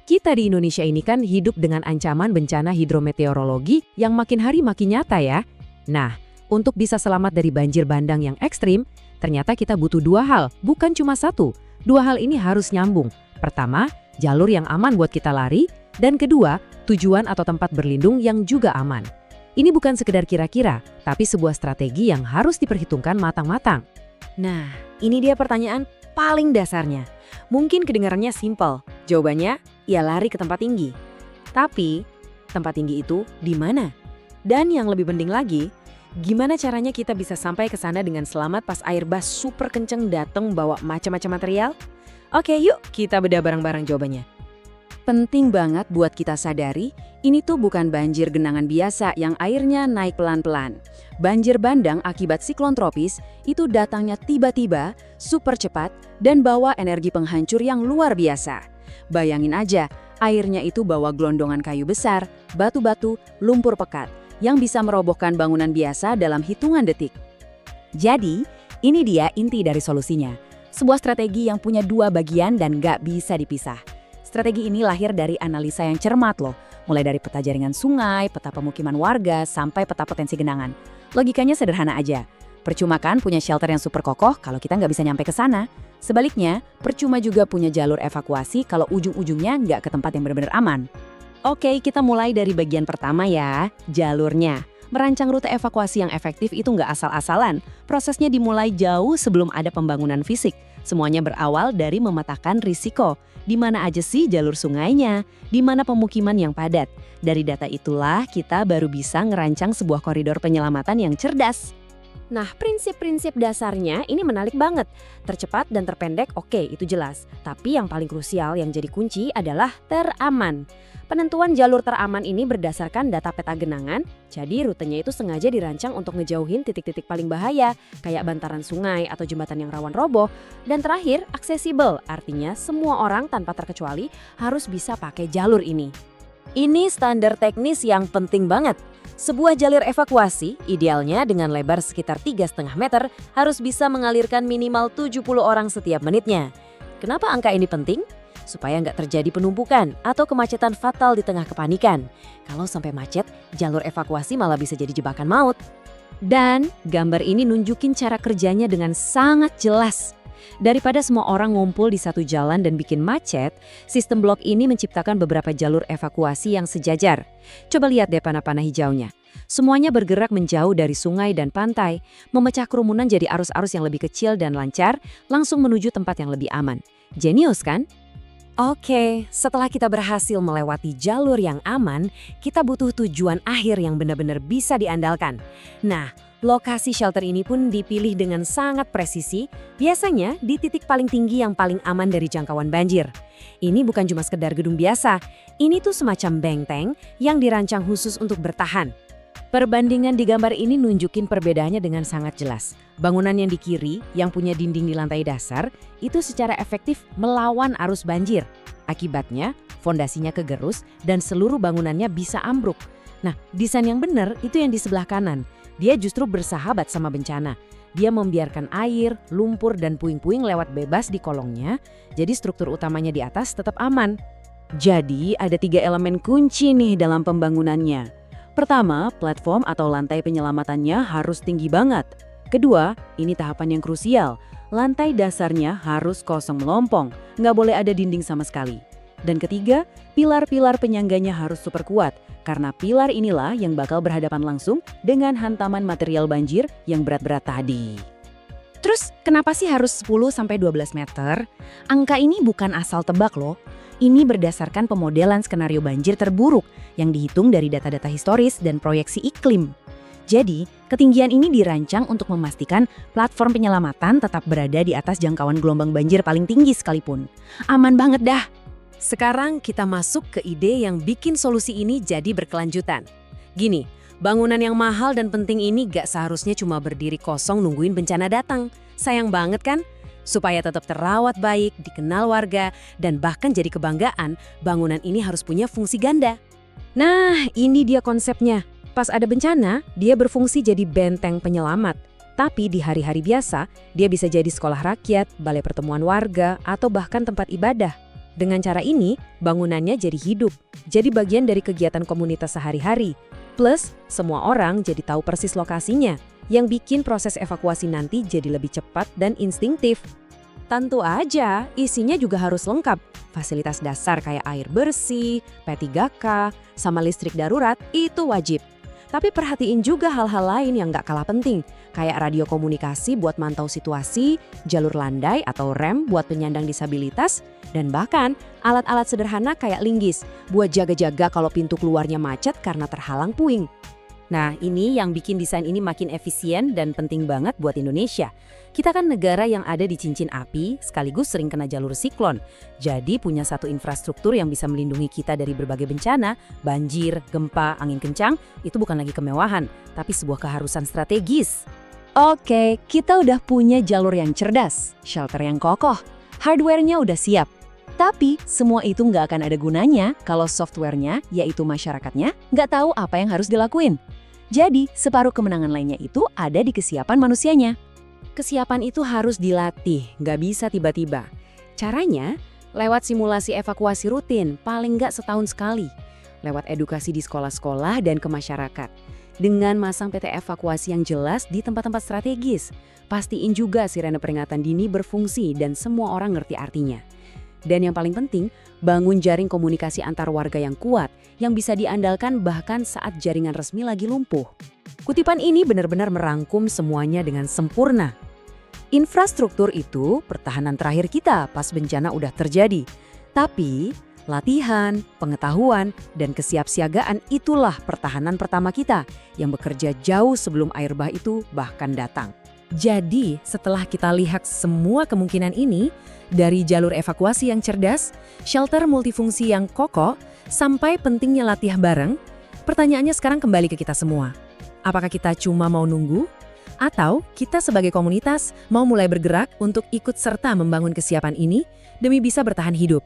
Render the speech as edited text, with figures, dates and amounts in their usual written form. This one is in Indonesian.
Kita di Indonesia ini kan hidup dengan ancaman bencana hidrometeorologi yang makin hari makin nyata ya. Nah, untuk bisa selamat dari banjir bandang yang ekstrim, ternyata kita butuh dua hal, bukan cuma satu. Dua hal ini harus nyambung. Pertama, jalur yang aman buat kita lari, dan kedua, tujuan atau tempat berlindung yang juga aman. Ini bukan sekedar kira-kira, tapi sebuah strategi yang harus diperhitungkan matang-matang. Nah, ini dia pertanyaan paling dasarnya. Mungkin kedengarannya simpel. Jawabannya, ya lari ke tempat tinggi. Tapi, tempat tinggi itu di mana? Dan yang lebih penting lagi, gimana caranya kita bisa sampai ke sana dengan selamat pas air bah super kenceng datang bawa macam-macam material? Oke, yuk kita bedah bareng-bareng jawabannya. Penting banget buat kita sadari, ini tuh bukan banjir genangan biasa yang airnya naik pelan-pelan. Banjir bandang akibat siklon tropis itu datangnya tiba-tiba, super cepat, dan bawa energi penghancur yang luar biasa. Bayangin aja, airnya itu bawa gelondongan kayu besar, batu-batu, lumpur pekat, yang bisa merobohkan bangunan biasa dalam hitungan detik. Jadi, ini dia inti dari solusinya. Sebuah strategi yang punya dua bagian dan nggak bisa dipisah. Strategi ini lahir dari analisa yang cermat loh, mulai dari peta jaringan sungai, peta pemukiman warga, sampai peta potensi genangan. Logikanya sederhana aja. Percuma kan punya shelter yang super kokoh kalau kita nggak bisa nyampe ke sana. Sebaliknya, percuma juga punya jalur evakuasi kalau ujung-ujungnya nggak ke tempat yang benar-benar aman. Oke, kita mulai dari bagian pertama ya, jalurnya. Merancang rute evakuasi yang efektif itu nggak asal-asalan. Prosesnya dimulai jauh sebelum ada pembangunan fisik. Semuanya berawal dari memetakan risiko. Di mana aja sih jalur sungainya? Di mana pemukiman yang padat? Dari data itulah kita baru bisa ngerancang sebuah koridor penyelamatan yang cerdas. Nah, prinsip-prinsip dasarnya ini menarik banget. Tercepat dan terpendek, oke, itu jelas. Tapi yang paling krusial yang jadi kunci adalah teraman. Penentuan jalur teraman ini berdasarkan data peta genangan, jadi rutenya itu sengaja dirancang untuk ngejauhin titik-titik paling bahaya, kayak bantaran sungai atau jembatan yang rawan roboh. Dan terakhir, aksesibel, artinya semua orang tanpa terkecuali harus bisa pakai jalur ini. Ini standar teknis yang penting banget. Sebuah jalur evakuasi, idealnya dengan lebar sekitar 3,5 meter, harus bisa mengalirkan minimal 70 orang setiap menitnya. Kenapa angka ini penting? Supaya nggak terjadi penumpukan atau kemacetan fatal di tengah kepanikan. Kalau sampai macet, jalur evakuasi malah bisa jadi jebakan maut. Dan gambar ini nunjukin cara kerjanya dengan sangat jelas. Daripada semua orang ngumpul di satu jalan dan bikin macet, sistem blok ini menciptakan beberapa jalur evakuasi yang sejajar. Coba lihat deh panah-panah hijaunya. Semuanya bergerak menjauh dari sungai dan pantai, memecah kerumunan jadi arus-arus yang lebih kecil dan lancar, langsung menuju tempat yang lebih aman. Jenius kan? Oke, setelah kita berhasil melewati jalur yang aman, kita butuh tujuan akhir yang benar-benar bisa diandalkan. Nah, lokasi shelter ini pun dipilih dengan sangat presisi, biasanya di titik paling tinggi yang paling aman dari jangkauan banjir. Ini bukan cuma sekedar gedung biasa, ini tuh semacam benteng yang dirancang khusus untuk bertahan. Perbandingan di gambar ini nunjukin perbedaannya dengan sangat jelas. Bangunan yang di kiri, yang punya dinding di lantai dasar, itu secara efektif melawan arus banjir. Akibatnya, fondasinya kegerus dan seluruh bangunannya bisa ambruk. Nah, desain yang benar itu yang di sebelah kanan. Dia justru bersahabat sama bencana. Dia membiarkan air, lumpur, dan puing-puing lewat bebas di kolongnya, jadi struktur utamanya di atas tetap aman. Jadi, ada 3 elemen kunci nih dalam pembangunannya. Pertama, platform atau lantai penyelamatannya harus tinggi banget. Kedua, ini tahapan yang krusial. Lantai dasarnya harus kosong melompong, nggak boleh ada dinding sama sekali. Dan ketiga, pilar-pilar penyangganya harus super kuat, karena pilar inilah yang bakal berhadapan langsung dengan hantaman material banjir yang berat-berat tadi. Terus, kenapa sih harus 10-12 meter? Angka ini bukan asal tebak loh. Ini berdasarkan pemodelan skenario banjir terburuk yang dihitung dari data-data historis dan proyeksi iklim. Jadi, ketinggian ini dirancang untuk memastikan platform penyelamatan tetap berada di atas jangkauan gelombang banjir paling tinggi sekalipun. Aman banget dah. Sekarang kita masuk ke ide yang bikin solusi ini jadi berkelanjutan. Gini, bangunan yang mahal dan penting ini gak seharusnya cuma berdiri kosong nungguin bencana datang. Sayang banget kan? Supaya tetap terawat baik, dikenal warga, dan bahkan jadi kebanggaan, bangunan ini harus punya fungsi ganda. Nah, ini dia konsepnya. Pas ada bencana, dia berfungsi jadi benteng penyelamat. Tapi di hari-hari biasa, dia bisa jadi sekolah rakyat, balai pertemuan warga, atau bahkan tempat ibadah. Dengan cara ini, bangunannya jadi hidup, jadi bagian dari kegiatan komunitas sehari-hari. Plus, semua orang jadi tahu persis lokasinya, yang bikin proses evakuasi nanti jadi lebih cepat dan instingtif. Tentu aja, isinya juga harus lengkap. Fasilitas dasar kayak air bersih, P3K, sama listrik darurat itu wajib. Tapi perhatiin juga hal-hal lain yang nggak kalah penting, kayak radio komunikasi buat mantau situasi, jalur landai atau rem buat penyandang disabilitas, dan bahkan alat-alat sederhana kayak linggis buat jaga-jaga kalau pintu keluarnya macet karena terhalang puing. Nah, ini yang bikin desain ini makin efisien dan penting banget buat Indonesia. Kita kan negara yang ada di cincin api, sekaligus sering kena jalur siklon. Jadi punya satu infrastruktur yang bisa melindungi kita dari berbagai bencana, banjir, gempa, angin kencang, itu bukan lagi kemewahan, tapi sebuah keharusan strategis. Oke, kita udah punya jalur yang cerdas, shelter yang kokoh, hardware-nya udah siap. Tapi semua itu nggak akan ada gunanya kalau software-nya, yaitu masyarakatnya, nggak tahu apa yang harus dilakuin. Jadi, separuh kemenangan lainnya itu ada di kesiapan manusianya. Kesiapan itu harus dilatih, nggak bisa tiba-tiba. Caranya, lewat simulasi evakuasi rutin, paling nggak setahun sekali. Lewat edukasi di sekolah-sekolah dan ke masyarakat. Dengan masang PT evakuasi yang jelas di tempat-tempat strategis. Pastiin juga sirene peringatan dini berfungsi dan semua orang ngerti artinya. Dan yang paling penting, bangun jaring komunikasi antar warga yang kuat, yang bisa diandalkan bahkan saat jaringan resmi lagi lumpuh. Kutipan ini benar-benar merangkum semuanya dengan sempurna. Infrastruktur itu pertahanan terakhir kita pas bencana udah terjadi. Tapi, latihan, pengetahuan, dan kesiapsiagaan itulah pertahanan pertama kita yang bekerja jauh sebelum air bah itu bahkan datang. Jadi, setelah kita lihat semua kemungkinan ini, dari jalur evakuasi yang cerdas, shelter multifungsi yang kokoh, sampai pentingnya latihan bareng, pertanyaannya sekarang kembali ke kita semua. Apakah kita cuma mau nunggu? Atau kita sebagai komunitas mau mulai bergerak untuk ikut serta membangun kesiapan ini demi bisa bertahan hidup?